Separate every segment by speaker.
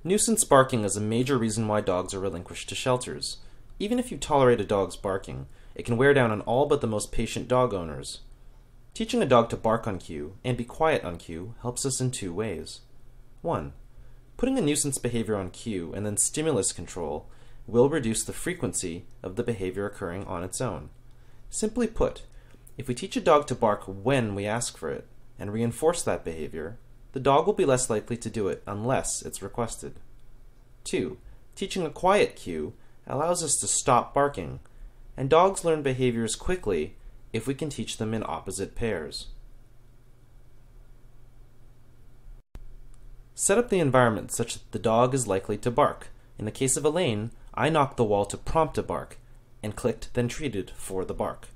Speaker 1: Nuisance barking is a major reason why dogs are relinquished to shelters. Even if you tolerate a dog's barking, it can wear down on all but the most patient dog owners. Teaching a dog to bark on cue and be quiet on cue helps us in two ways. 1. Putting a nuisance behavior on cue and then stimulus control will reduce the frequency of the behavior occurring on its own. Simply put, if we teach a dog to bark when we ask for it and reinforce that behavior, the dog will be less likely to do it unless it's requested. 2. Teaching a quiet cue allows us to stop barking, and dogs learn behaviors quickly if we can teach them in opposite pairs. Set up the environment such that the dog is likely to bark. In the case of Elaine, I knocked the wall to prompt a bark, and clicked then treated for the bark.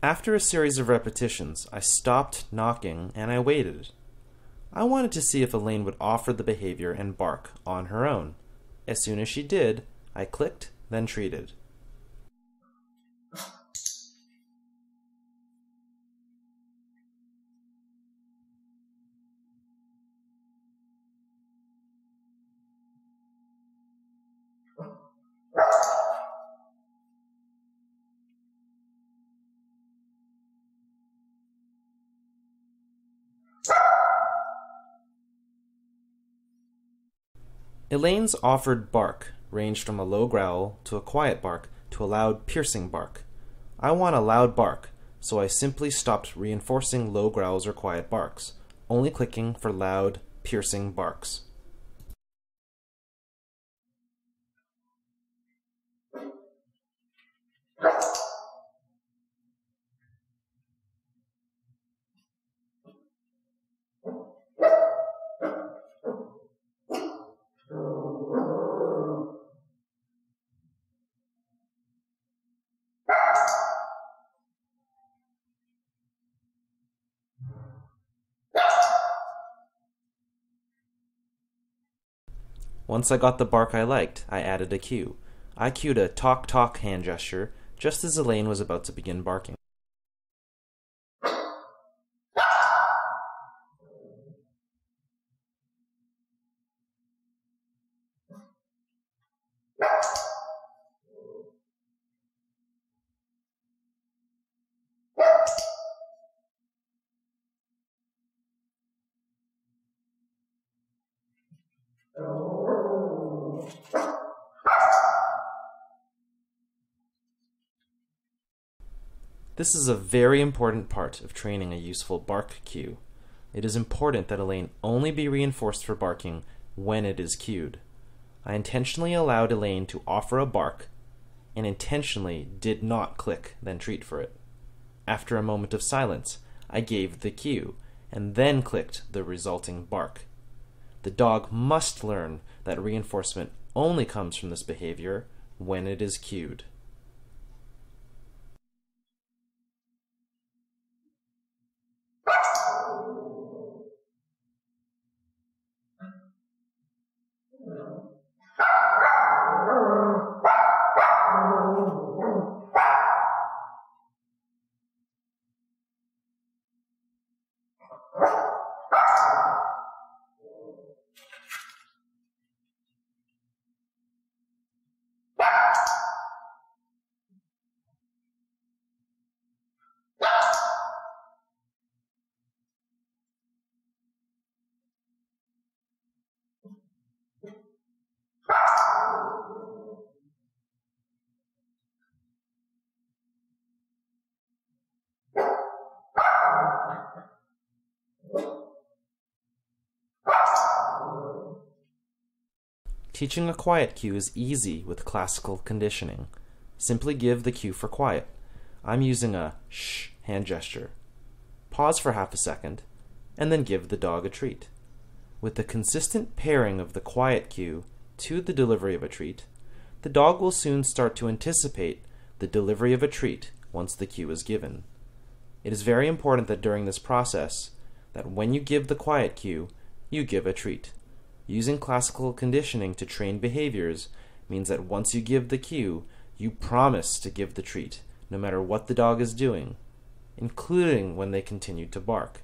Speaker 1: After a series of repetitions, I stopped knocking and I waited. I wanted to see if Elaine would offer the behavior and bark on her own. As soon as she did, I clicked, then treated. Elaine's offered bark ranged from a low growl to a quiet bark to a loud piercing bark. I want a loud bark, so I simply stopped reinforcing low growls or quiet barks, only clicking for loud, piercing barks. Once I got the bark I liked, I added a cue. I cued a talk-talk hand gesture just as Elaine was about to begin barking. This is a very important part of training a useful bark cue. It is important that Elaine only be reinforced for barking when it is cued. I intentionally allowed Elaine to offer a bark and intentionally did not click then treat for it. After a moment of silence, I gave the cue and then clicked the resulting bark. The dog must learn that reinforcement only comes from this behavior when it is cued. Teaching a quiet cue is easy with classical conditioning. Simply give the cue for quiet. I'm using a shh hand gesture. Pause for half a second, and then give the dog a treat. With the consistent pairing of the quiet cue to the delivery of a treat, the dog will soon start to anticipate the delivery of a treat once the cue is given. It is very important that during this process, that when you give the quiet cue, you give a treat. Using classical conditioning to train behaviors means that once you give the cue, you promise to give the treat, no matter what the dog is doing, including when they continue to bark.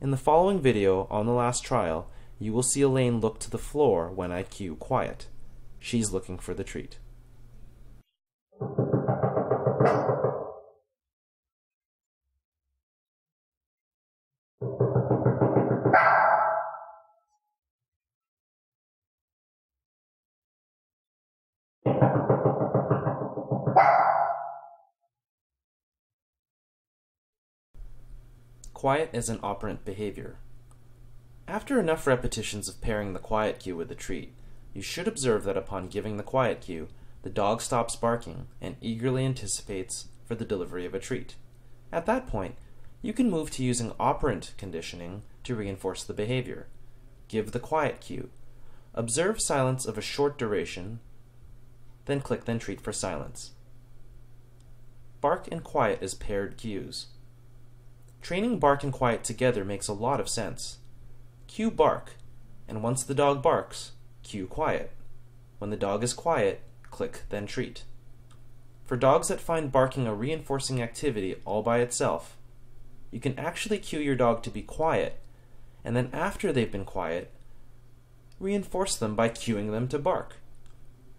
Speaker 1: In the following video on the last trial, you will see Elaine look to the floor when I cue quiet. She's looking for the treat. Quiet is an operant behavior. After enough repetitions of pairing the quiet cue with the treat, you should observe that upon giving the quiet cue, the dog stops barking and eagerly anticipates for the delivery of a treat. At that point, you can move to using operant conditioning to reinforce the behavior. Give the quiet cue. Observe silence of a short duration, then click then treat for silence. Bark and quiet as paired cues. Training bark and quiet together makes a lot of sense. Cue bark, and once the dog barks, cue quiet. When the dog is quiet, click then treat. For dogs that find barking a reinforcing activity all by itself, you can actually cue your dog to be quiet, and then after they've been quiet, reinforce them by cueing them to bark.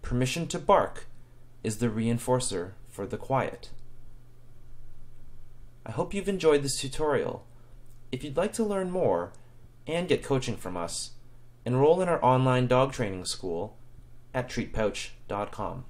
Speaker 1: Permission to bark is the reinforcer for the quiet. I hope you've enjoyed this tutorial. If you'd like to learn more and get coaching from us, enroll in our online dog training school at treatpouch.com.